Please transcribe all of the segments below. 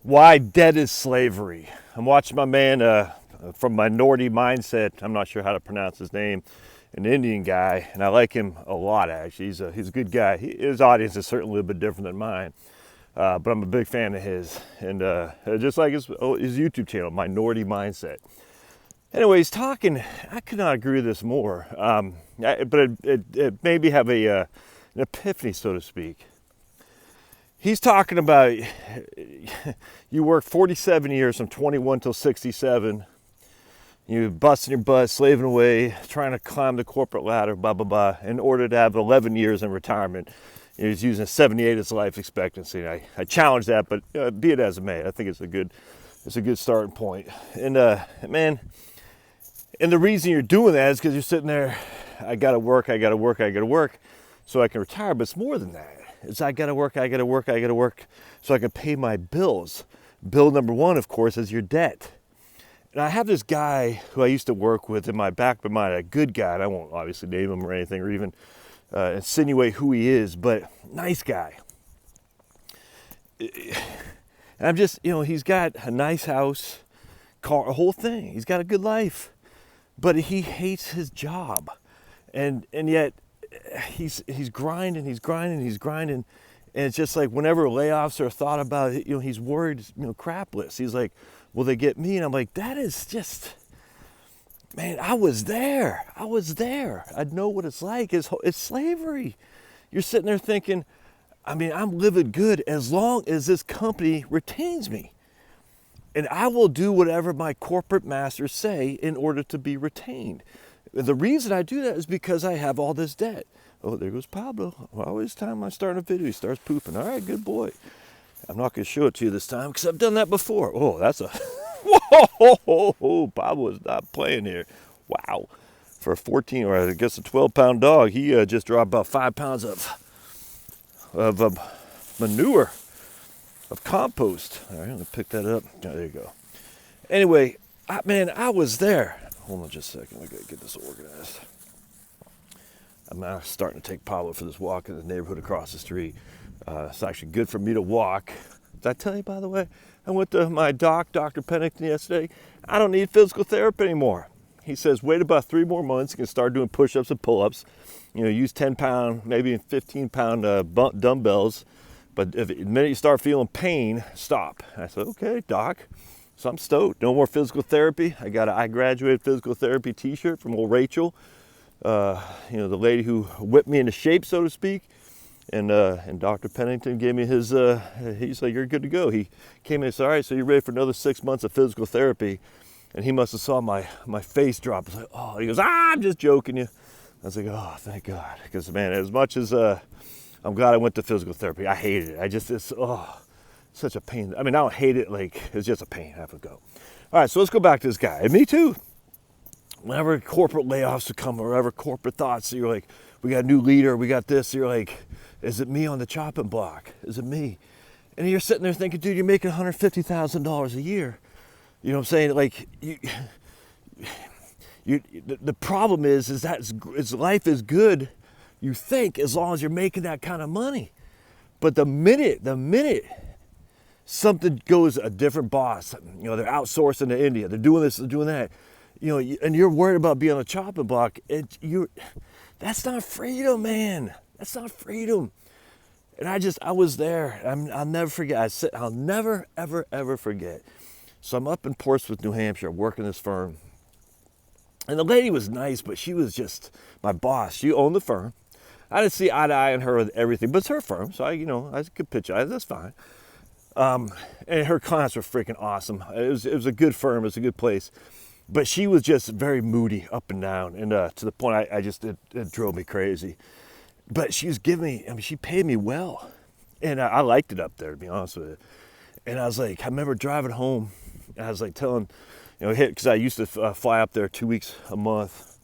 Why debt is slavery. I'm watching my man from Minority Mindset. I'm not sure how to pronounce his name. An Indian guy, and I like him a lot. Actually, he's a good guy. His audience is certainly a little bit different than mine, but I'm a big fan of his. And just like his YouTube channel, Minority Mindset. Anyway, he's talking. I could not agree with this more. But it made me have an epiphany, so to speak. He's talking about you work 47 years from 21 till 67. You busting your butt, slaving away, trying to climb the corporate ladder, blah, blah, blah, in order to have 11 years in retirement. He's using 78 as life expectancy. I challenge that, but be it as it may, I think it's a good starting point. And man, and the reason you're doing that is because you're sitting there, I gotta work, so I can retire. But it's more than that. It's I gotta work, so I can pay my bills. Bill number one, of course, is your debt. And I have this guy who I used to work with in my back of my mind, a good guy, and I won't obviously name him or anything or even insinuate who he is, but nice guy. And I'm just, he's got a nice house, car, a whole thing. He's got a good life, but he hates his job. And yet he's grinding, and it's just like whenever layoffs are thought about, he's worried, crapless. He's like, will they get me? And I'm like, that is just, man, I was there. I know what it's like. It's slavery. You're sitting there thinking, I'm living good as long as this company retains me. And I will do whatever my corporate masters say in order to be retained. The reason I do that is because I have all this debt. Oh, there goes Pablo. Well, this time I start a video, he starts pooping. All right, good boy. I'm not going to show it to you this time because I've done that before. Oh, that's a... Whoa, Pablo is not playing here. Wow. For a 14, or I guess a 12-pound dog, he just dropped about 5 pounds of manure, of compost. All right, let me pick that up. Oh, there you go. Anyway, I was there. Hold on just a second. I got to get this organized. I'm now starting to take Pablo for this walk in the neighborhood across the street. It's actually good for me to walk. Did I tell you, by the way, I went to my Dr. Pennington yesterday. I don't need physical therapy anymore. He says, wait about 3 more months. You can start doing push-ups and pull-ups. Use 10-pound, maybe 15-pound dumbbells. But the minute you start feeling pain, stop. And I said, okay, doc. So I'm stoked. No more physical therapy. I got an I graduated physical therapy t-shirt from old Rachel. The lady who whipped me into shape, so to speak. And Dr. Pennington gave me his, he's like, you're good to go. He came in and said, all right, so you're ready for another 6 months of physical therapy. And he must have saw my face drop. I was like, oh, he goes, I'm just joking you. I was like, oh, thank God. Because, man, as much as I'm glad I went to physical therapy, I hated it. It's such a pain. I don't hate it, like, it's just a pain. I have to go. All right, so let's go back to this guy. And me too. Whenever corporate layoffs would come, or whenever corporate thoughts, you're like, we got a new leader, we got this, you're like, is it me on the chopping block? Is it me? And you're sitting there thinking, dude, you're making $150,000 a year. You know what I'm saying? Like, the problem is that life is good, you think, as long as you're making that kind of money. But the minute something goes, a different boss, they're outsourcing to India, they're doing this, they're doing that, and you're worried about being on the chopping block, that's not freedom, man. That's not freedom. And I was there. I'll never forget. I'll never, ever, ever forget. So I'm up in Portsmouth, New Hampshire, working this firm. And the lady was nice, but she was just my boss. She owned the firm. I didn't see eye to eye on her with everything, but it's her firm. So I could pitch it. That's fine. And her clients were freaking awesome. It was a good firm. It was a good place. But she was just very moody, up and down. And to the point, it drove me crazy. But she was giving me, she paid me well. And I liked it up there, to be honest with you. And I was like, I remember driving home, and I was like telling, because I used to fly up there 2 weeks a month.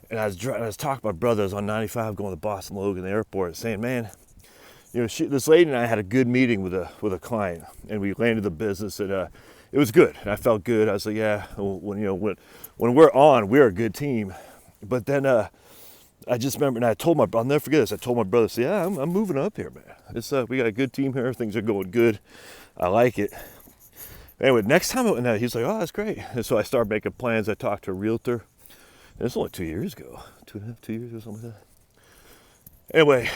And I was talking to my brother. I was on 95 going to Boston Logan Airport, saying, man, this lady and I had a good meeting with a client, and we landed the business, and it was good. And I felt good. I was like, yeah, when we're on, we're a good team. But then I just remember, and I'll never forget this. I told my brother, yeah, I'm moving up here, man. We got a good team here. Things are going good. I like it. Anyway, next time I went there, he's like, oh, that's great. And so I started making plans. I talked to a realtor. And it's only 2 years ago, 2 years or something like that. Anyway,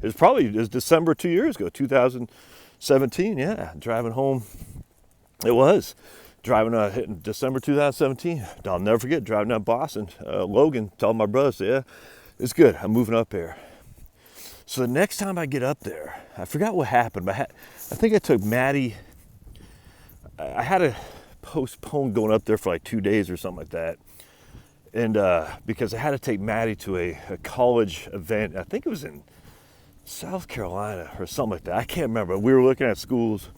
it was December 2 years ago, 2017. Yeah, driving home. It was driving in December 2017. I'll never forget driving down Boston. Logan told my brothers, yeah, it's good. I'm moving up here. So the next time I get up there, I forgot what happened, but I think I took Maddie. I had to postpone going up there for like 2 days or something like that. And because I had to take Maddie to a college event. I think it was in South Carolina or something like that. I can't remember. We were looking at schools.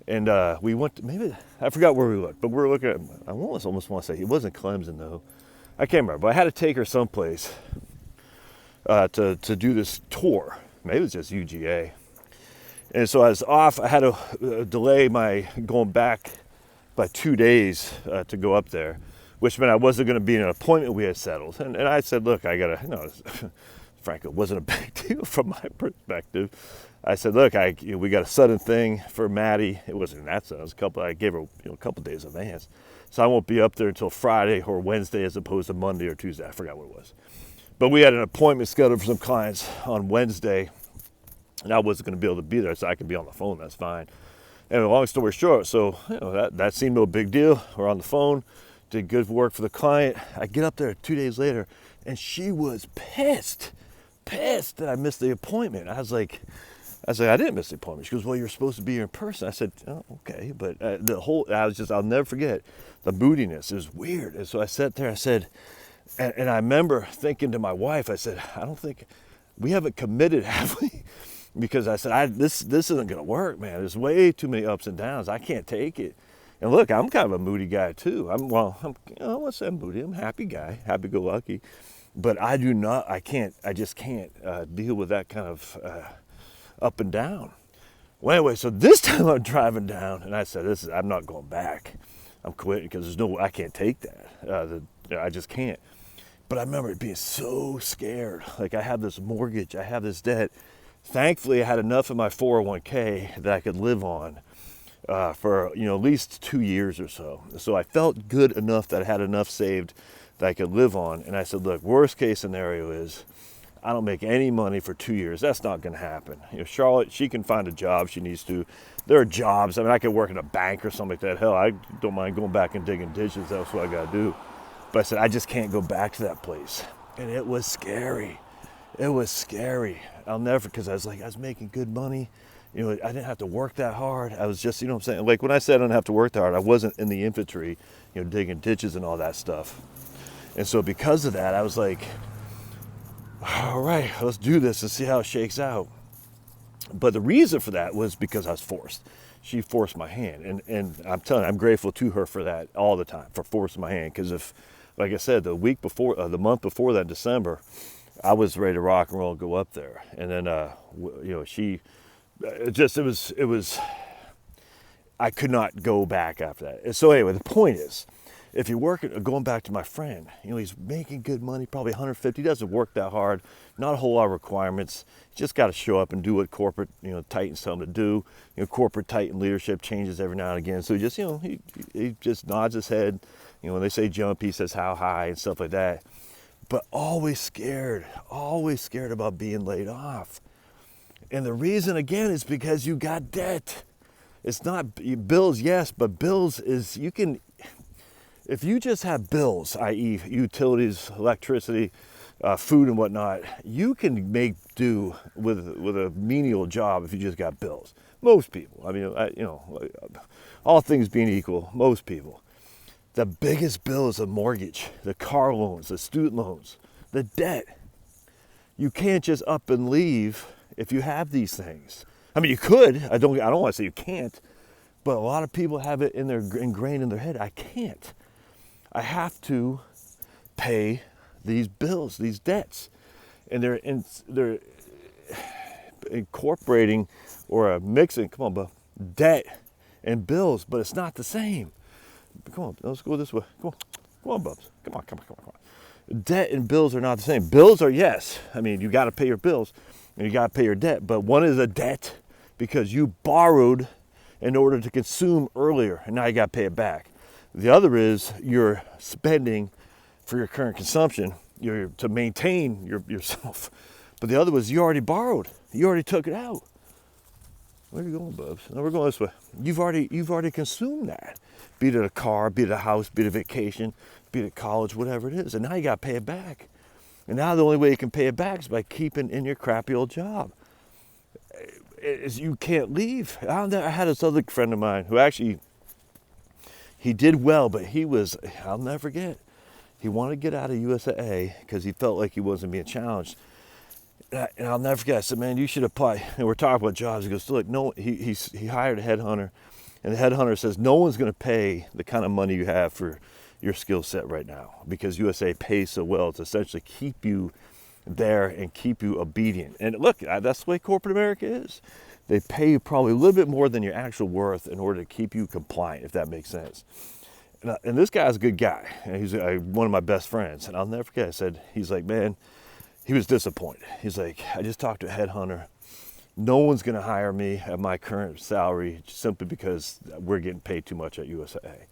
And we went to, maybe, I forgot where we looked, but we were looking at, I almost want to say, it wasn't Clemson though. I can't remember, but I had to take her someplace to do this tour. Maybe it was just UGA. And so I was off. I had to delay my going back by 2 days to go up there, which meant I wasn't going to be in an appointment we had settled. And I said, look, I got to, frankly, it wasn't a big deal from my perspective. I said, look, we got a sudden thing for Maddie. It wasn't that sudden. It was I gave her a couple days advance. So I won't be up there until Friday or Wednesday as opposed to Monday or Tuesday. I forgot what it was. But we had an appointment scheduled for some clients on Wednesday. And I wasn't going to be able to be there, so I could be on the phone. That's fine. And long story short, so that seemed no big deal. We're on the phone, did good work for the client. I get up there 2 days later, and she was pissed that I missed the appointment. I was like, I didn't miss the appointment. She goes, well, you're supposed to be here in person. I said, oh, okay. But I'll never forget the moodiness. It was weird. And so I sat there, I said, and I remember thinking to my wife, I said, I don't think we haven't committed, have we? Because I said, this isn't going to work, man. There's way too many ups and downs. I can't take it. And look, I'm kind of a moody guy too. I won't say I'm moody. I'm a happy guy, happy-go-lucky. But I just can't deal with that kind of up and down. Well, anyway, so this time I'm driving down, and I said, I'm not going back. I'm quitting because I can't take that. I just can't. But I remember being so scared. Like I have this mortgage, I have this debt. Thankfully, I had enough in my 401k that I could live on for at least 2 years or so. So I felt good enough that I had enough saved that I could live on. And I said, look, worst case scenario is I don't make any money for 2 years. That's not going to happen. Charlotte, she can find a job she needs to. There are jobs. I mean, I could work in a bank or something like that. Hell, I don't mind going back and digging ditches. That's what I got to do. But I said, I just can't go back to that place. And it was scary. It was scary. I'll never, because I was making good money. I didn't have to work that hard. I was just, what I'm saying? Like when I said I don't have to work that hard, I wasn't in the infantry, digging ditches and all that stuff. And so because of that, I was like, all right, let's do this and see how it shakes out. But the reason for that was because I was forced. She forced my hand. And I'm telling you, I'm grateful to her for that all the time, for forcing my hand. Because if, like I said, the month before that, December, I was ready to rock and roll and go up there. And then, it was, I could not go back after that. And so anyway, the point is, if you're going back to my friend, he's making good money, probably 150. He doesn't work that hard, not a whole lot of requirements. You just got to show up and do what corporate, Titans tell him to do. Corporate Titan leadership changes every now and again. So he just, he just nods his head. When they say jump, he says how high and stuff like that. But always scared about being laid off. And the reason, again, is because you got debt. It's not bills, yes, but bills is, if you just have bills, i.e. utilities, electricity, food and whatnot, you can make do with a menial job if you just got bills. Most people, all things being equal, most people. The biggest bill is a mortgage, the car loans, the student loans, the debt. You can't just up and leave if you have these things. I mean, you could. I don't want to say you can't, but a lot of people have it ingrained in their head. I can't. I have to pay these bills, these debts, and they're incorporating or mixing. Come on, Buff. Debt and bills, but it's not the same. Come on, let's go this way. Come on, Bubs. Come on. Debt and bills are not the same. Bills are, yes. I mean, you got to pay your bills and you got to pay your debt. But one is a debt because you borrowed in order to consume earlier, and now you got to pay it back. The other is you're spending for your current consumption, you're to maintain yourself. But the other was you already borrowed. You already took it out. Where are you going, Bubs? No, we're going this way. You've already consumed that. Be it a car, be it a house, be it a vacation, be it college, whatever it is. And now you got to pay it back. And now the only way you can pay it back is by keeping in your crappy old job. You can't leave. I had this other friend of mine who actually, he did well, but I'll never forget, he wanted to get out of USAA because he felt like he wasn't being challenged. And I'll never forget, I said, man, you should apply. And we're talking about jobs. He goes, look, no, he hired a headhunter. And the headhunter says, no one's going to pay the kind of money you have for your skill set right now because USA pays so well to essentially keep you there and keep you obedient. And look, that's the way corporate America is. They pay you probably a little bit more than your actual worth in order to keep you compliant, if that makes sense. And this guy's a good guy. And he's one of my best friends. And I'll never forget, he's like, man, he was disappointed. He's like, I just talked to a headhunter. No one's going to hire me at my current salary simply because we're getting paid too much at USAA.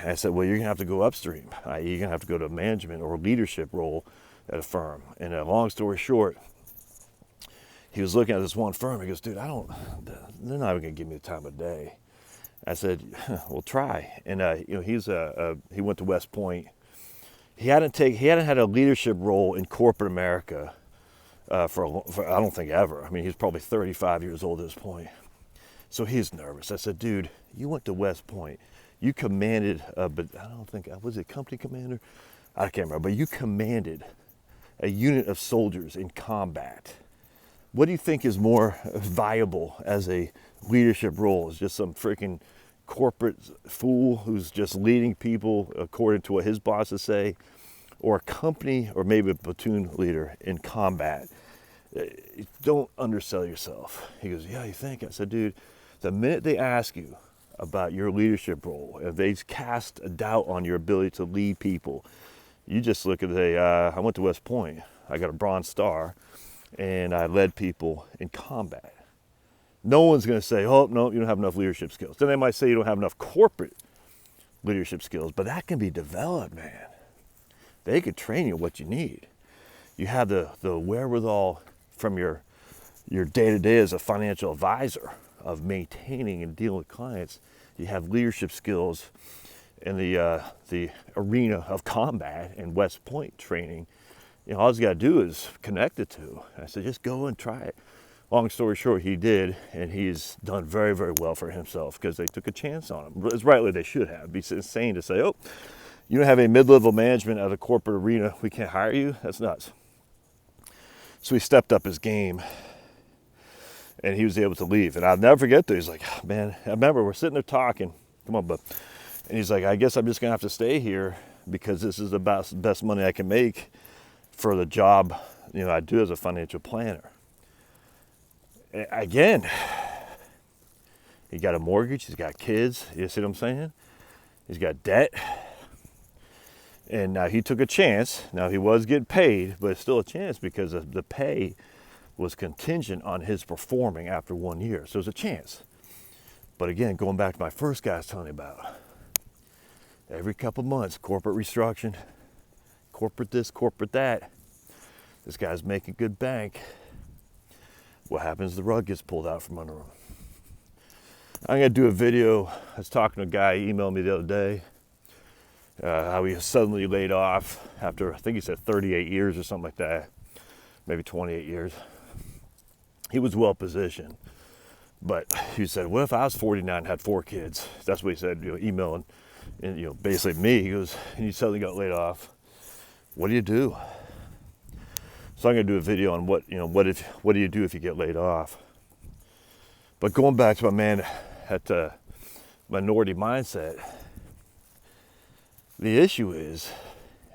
I said, well, you're going to have to go upstream. You're going to have to go to a management or a leadership role at a firm. And long story short, he was looking at this one firm. He goes, dude, they're not even going to give me the time of day. I said, well, try. And he went to West Point. He hadn't had a leadership role in corporate America for I don't think ever. I mean, he's probably 35 years old at this point. So he's nervous. I said, dude, you went to West Point. You commanded, but I don't think, was it company commander? I can't remember, but you commanded a unit of soldiers in combat. What do you think is more viable as a leadership role? Is just some freaking corporate fool who's just leading people according to what his bosses say, or a company or maybe a platoon leader in combat? Don't undersell yourself. He goes, yeah, you think? I said, dude, the minute they ask you about your leadership role, if they cast a doubt on your ability to lead people, you just look at I went to West Point. I got a Bronze Star, and I led people in combat. No one's going to say, oh, no, you don't have enough leadership skills. Then they might say you don't have enough corporate leadership skills, but that can be developed, man. They could train you what you need. You have the wherewithal from your day-to-day as a financial advisor of maintaining and dealing with clients. You have leadership skills in the arena of combat and West Point training. All you got to do is connect the two. I said, just go and try it. Long story short, he did, and he's done very, very well for himself because they took a chance on him. As rightly they should have. It'd be insane to say, oh, you don't have a mid-level management at a corporate arena, we can't hire you? That's nuts. So he stepped up his game, and he was able to leave. And I'll never forget that. He's like, oh, man, I remember we're sitting there talking. Come on, bud. And he's like, I guess I'm just going to have to stay here because this is the best money I can make for the job I do as a financial planner. Again, he got a mortgage, he's got kids, you see what I'm saying? He's got debt. And now he took a chance. Now he was getting paid, but it's still a chance because the pay was contingent on his performing after 1 year. So it's a chance. But again, going back to my first guy I was telling you about, every couple months, corporate restructuring, corporate this, corporate that. This guy's making good bank. What happens? The rug gets pulled out from under him. I'm going to do a video. I was talking to a guy, he emailed me the other day, how he was suddenly laid off after, I think he said 38 years or something like that, maybe 28 years. He was well positioned, but he said, what if I was 49 and had 4 kids? That's what he said, emailing, and basically me. He goes, and you suddenly got laid off. What do you do? So I'm going to do a video on what do you do if you get laid off? But going back to my man at Minority Mindset, the issue is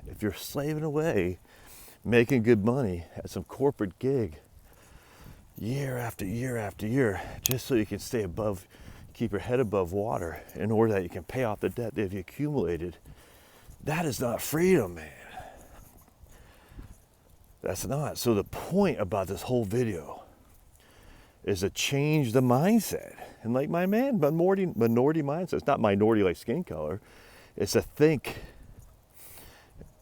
if you're slaving away, making good money at some corporate gig, year after year after year, just so you can stay above, keep your head above water in order that you can pay off the debt that you've accumulated, that is not freedom, man. That's not. So the point about this whole video is to change the mindset. And like my man, minority mindset. It's not minority like skin color. It's to think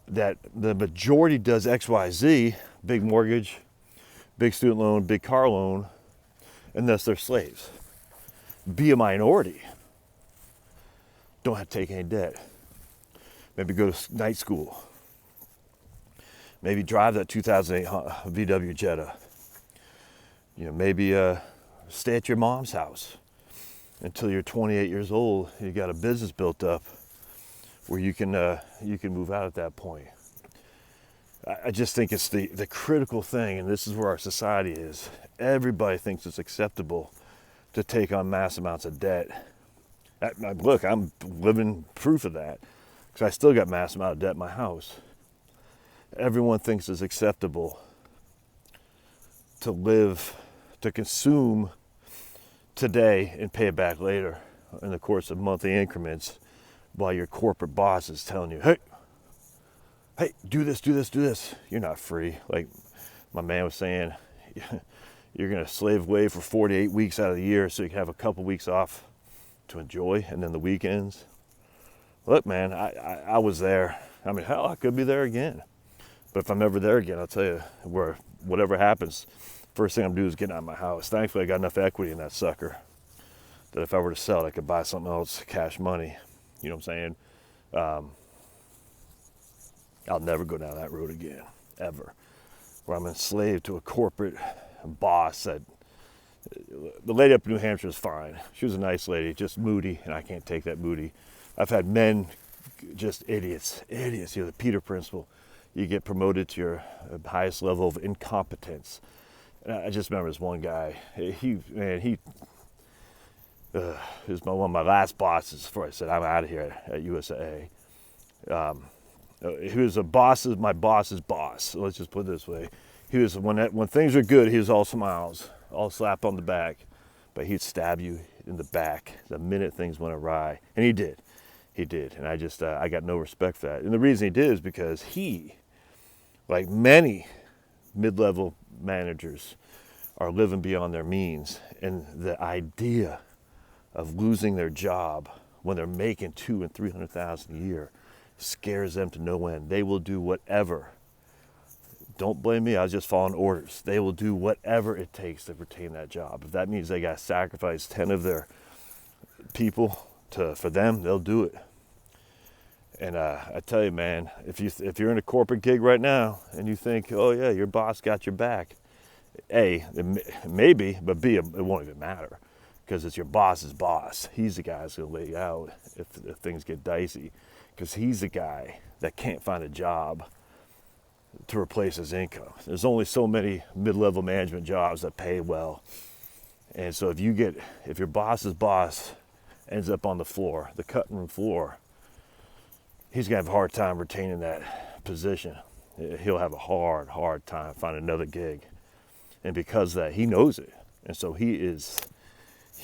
that the majority does X, Y, Z, big mortgage, big student loan, big car loan, and thus they're slaves. Be a minority. Don't have to take any debt. Maybe go to night school. Maybe drive that 2008 VW Jetta. Maybe stay at your mom's house until you're 28 years old. You got a business built up where you can move out at that point. I just think it's the critical thing, and this is where our society is. Everybody thinks it's acceptable to take on mass amounts of debt. Look, I'm living proof of that because I still got mass amount of debt in my house. Everyone thinks it's acceptable to live, to consume today and pay it back later in the course of monthly increments while your corporate boss is telling you, hey, do this, do this, do this. You're not free. Like my man was saying, you're going to slave away for 48 weeks out of the year so you can have a couple weeks off to enjoy, and then the weekends. Look, man, I was there. I mean, hell, I could be there again. But if I'm ever there again, I'll tell you, whatever happens, first thing I'm doing is getting out of my house. Thankfully, I got enough equity in that sucker that if I were to sell it, I could buy something else, cash money. You know what I'm saying? I'll never go down that road again, ever. Where I'm enslaved to a corporate boss that, the lady up in New Hampshire is fine. She was a nice lady, just moody, and I can't take that moody. I've had men, just idiots, the Peter Principle. You get promoted to your highest level of incompetence. And I just remember this one guy, he was one of my last bosses before I said, I'm out of here at USAA. He was my boss's boss. So let's just put it this way. He was, when things were good, he was all smiles, all slap on the back, but he'd stab you in the back the minute things went awry. And he did. And I got no respect for that. And the reason he did is because he, like many mid-level managers, are living beyond their means. And the idea of losing their job when they're making $200,000 and $300,000 a year scares them to no end. They will do whatever. Don't blame me, I was just following orders. They will do whatever it takes to retain that job. If that means they got to sacrifice 10 of their people for them, they'll do it. And I tell you, man, if you're in a corporate gig right now and you think, oh yeah, your boss got your back, A, maybe, but B, it won't even matter because it's your boss's boss. He's the guy that's going to lay you out if things get dicey, because he's the guy that can't find a job to replace his income. There's only so many mid-level management jobs that pay well. And so if your boss's boss ends up on the floor, the cutting room floor, he's gonna have a hard time retaining that position. He'll have a hard time finding another gig. And because of that, he knows it. And so he is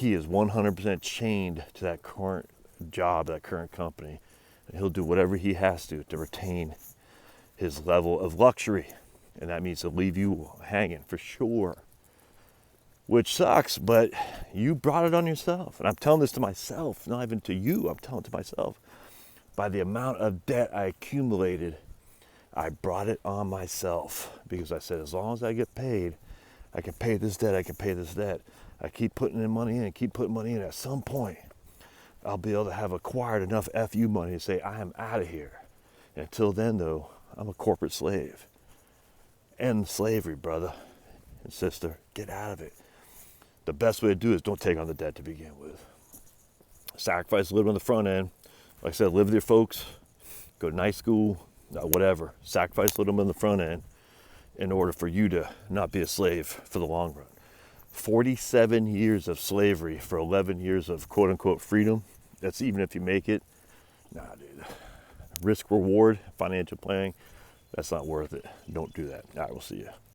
100% chained to that current job, that current company. And he'll do whatever he has to retain his level of luxury. And that means to leave you hanging for sure. Which sucks, but you brought it on yourself. And I'm telling this to myself, not even to you, I'm telling it to myself. By the amount of debt I accumulated, I brought it on myself. Because I said, as long as I get paid, I can pay this debt, I can pay this debt. I keep putting in money in, keep putting money in. At some point, I'll be able to have acquired enough FU money to say, I am out of here. And until then, though, I'm a corporate slave. End slavery, brother and sister. Get out of it. The best way to do it is don't take on the debt to begin with. Sacrifice a little on the front end. Like I said, live with your folks. Go to night school, whatever. Sacrifice a little on the front end in order for you to not be a slave for the long run. 47 years of slavery for 11 years of quote-unquote freedom. That's even if you make it. Nah, dude. Risk reward, financial planning, that's not worth it. Don't do that. All right, we'll see you.